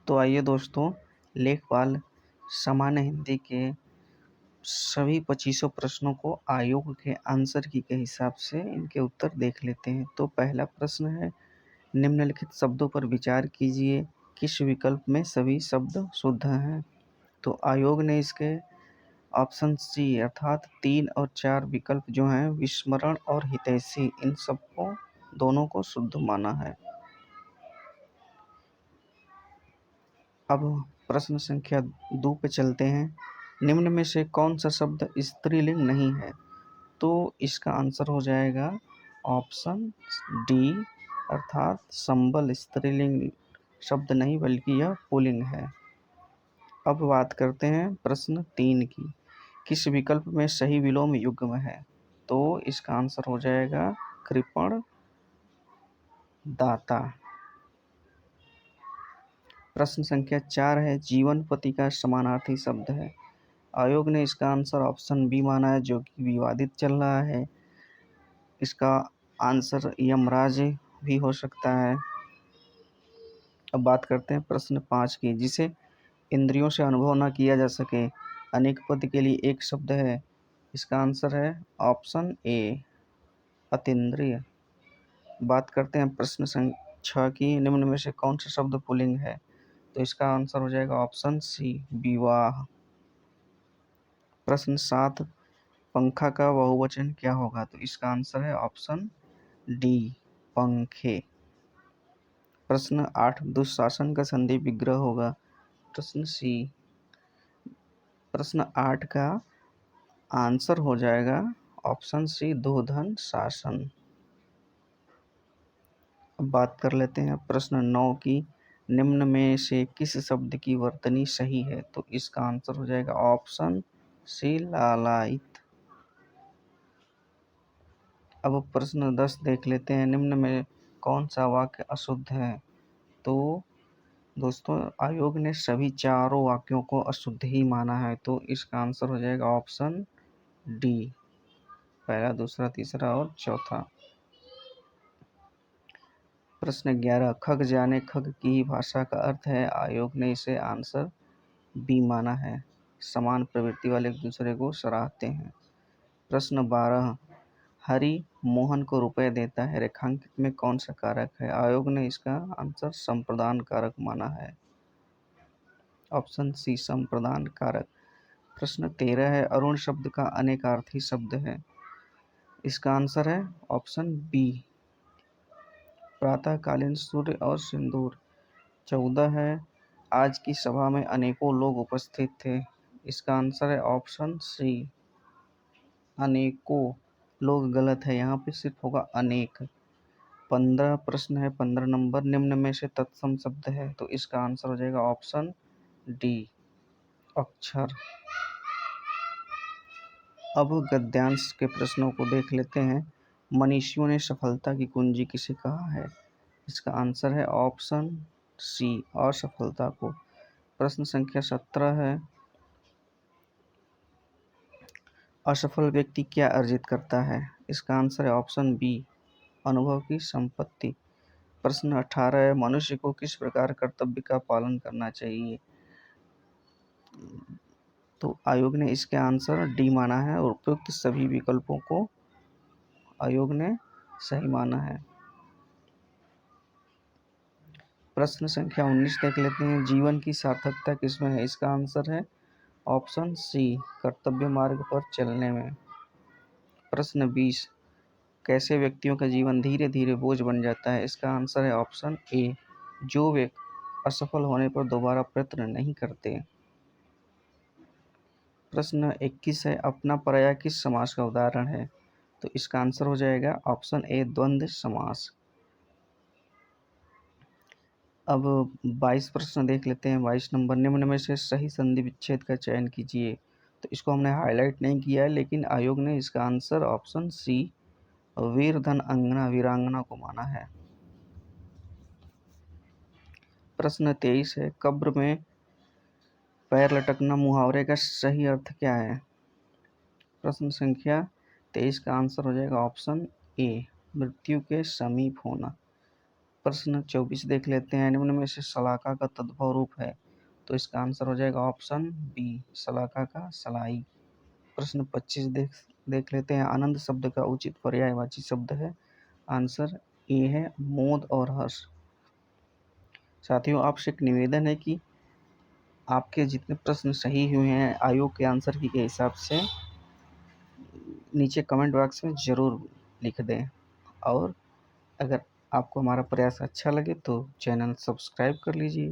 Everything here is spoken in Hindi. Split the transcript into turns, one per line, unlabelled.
तो आइए दोस्तों, लेखपाल सामान्य हिंदी के सभी 2500 प्रश्नों को आयोग के आंसर की के हिसाब से इनके उत्तर देख लेते हैं। तो पहला प्रश्न है, निम्नलिखित शब्दों पर विचार कीजिए, किस विकल्प में सभी शब्द शुद्ध हैं। तो आयोग ने इसके ऑप्शन सी अर्थात 3 और 4 विकल्प जो हैं विस्मरण और हितैषी, इन सबको दोनों को शुद्ध माना है। अब प्रश्न संख्या 2 पे चलते हैं। निम्न में से कौन सा शब्द स्त्रीलिंग नहीं है। तो इसका आंसर हो जाएगा ऑप्शन डी अर्थात संबल स्त्रीलिंग शब्द नहीं बल्कि यह पुल्लिंग है। अब बात करते हैं प्रश्न 3 की, किस विकल्प में सही विलोम युग्म है। तो इसका आंसर हो जाएगा कृपण दाता। प्रश्न संख्या 4 है, जीवन पति का समानार्थी शब्द है। आयोग ने इसका आंसर ऑप्शन बी माना है, जो कि विवादित चल रहा है। इसका आंसर यमराज भी हो सकता है। अब बात करते हैं प्रश्न 5 की, जिसे इंद्रियों से अनुभव न किया जा सके, अनेक पद के लिए एक शब्द है। इसका आंसर है ऑप्शन ए अतीन्द्रिय। बात करते हैं प्रश्न संख्या 6 की, निम्न में से कौन सा शब्द पुल्लिंग है। तो इसका आंसर हो जाएगा ऑप्शन सी विवाह। प्रश्न 7, पंखा का बहुवचन क्या होगा। तो इसका आंसर है ऑप्शन डी पंखे। प्रश्न 8, दुशासन का संधि विग्रह होगा। प्रश्न सी। प्रश्न 8 का आंसर हो जाएगा ऑप्शन सी दुधन शासन। अब बात कर लेते हैं प्रश्न 9 की, निम्न में से किस शब्द की वर्तनी सही है। तो इसका आंसर हो जाएगा ऑप्शन सी लालायित। अब प्रश्न 10 देख लेते हैं, निम्न में कौन सा वाक्य अशुद्ध है। तो दोस्तों, आयोग ने सभी चारों वाक्यों को अशुद्ध ही माना है। तो इसका आंसर हो जाएगा ऑप्शन डी पहला, दूसरा, तीसरा और चौथा। प्रश्न 11, खग जाने खग की ही भाषा का अर्थ है। आयोग ने इसे आंसर बी माना है, समान प्रवृत्ति वाले एक दूसरे को सराहते हैं। प्रश्न 12, हरि मोहन को रुपए देता है, रेखांकित में कौन सा कारक है। आयोग ने इसका आंसर संप्रदान कारक माना है, ऑप्शन सी संप्रदान कारक। प्रश्न 13 है, अरुण शब्द का अनेकार्थी शब्द है। इसका आंसर है ऑप्शन बी प्रातःकालीन सूर्य और सिंदूर। 14 है, आज की सभा में अनेकों लोग उपस्थित थे। इसका आंसर है ऑप्शन सी अनेकों। लोग गलत है, यहाँ पे सिर्फ होगा अनेक। 15 प्रश्न है, 15 नंबर, निम्न में से तत्सम शब्द है। तो इसका आंसर हो जाएगा ऑप्शन डी अक्षर। अब गद्यांश के प्रश्नों को देख लेते हैं। मनीषियों ने सफलता की कुंजी किसे कहा है। इसका आंसर है ऑप्शन सी असफलता को। प्रश्न संख्या 17 है, असफल व्यक्ति क्या अर्जित करता है। इसका आंसर है ऑप्शन बी अनुभव की संपत्ति। प्रश्न 18 है, मनुष्य को किस प्रकार कर्तव्य का पालन करना चाहिए। तो आयोग ने इसके आंसर डी माना है और उपयुक्त सभी विकल्पों को आयोग ने सही माना है। प्रश्न संख्या 19 देख लेते हैं, जीवन की सार्थकता किसमें है। इसका आंसर है ऑप्शन सी कर्तव्य मार्ग पर चलने में। प्रश्न 20, कैसे व्यक्तियों का जीवन धीरे धीरे बोझ बन जाता है। इसका आंसर है ऑप्शन ए जो व्यक्ति असफल होने पर दोबारा प्रयत्न नहीं करते। प्रश्न 21 है, अपना पराया किस समास का उदाहरण है। तो इसका आंसर हो जाएगा ऑप्शन ए द्वंद्व समास। अब 22 प्रश्न देख लेते हैं। 22 नंबर, निम्न में से सही संधि विच्छेद का चयन कीजिए। तो इसको हमने हाईलाइट नहीं किया है, लेकिन आयोग ने इसका आंसर ऑप्शन सी वीरधन अंगना वीरांगना को माना है। प्रश्न 23 है, कब्र में पैर लटकना मुहावरे का सही अर्थ क्या है। प्रश्न संख्या 23 का आंसर हो जाएगा ऑप्शन ए मृत्यु के समीप होना। प्रश्न 24 देख लेते हैं। निम्न में से शलाका का तद्भव रूप है, तो इसका आंसर हो जाएगा ऑप्शन बी, शलाका का सलाई। प्रश्न 25 देख लेते हैं। आनंद शब्द का उचित पर्यायवाची शब्द है, आंसर ए है मोद और हर्ष। साथियों, आपसे एक निवेदन है कि आपके जितने प्रश्न सही हुए हैं आयोग के आंसर की के हिसाब से नीचे कमेंट बॉक्स में ज़रूर लिख दें, और अगर आपको हमारा प्रयास अच्छा लगे तो चैनल सब्सक्राइब कर लीजिए।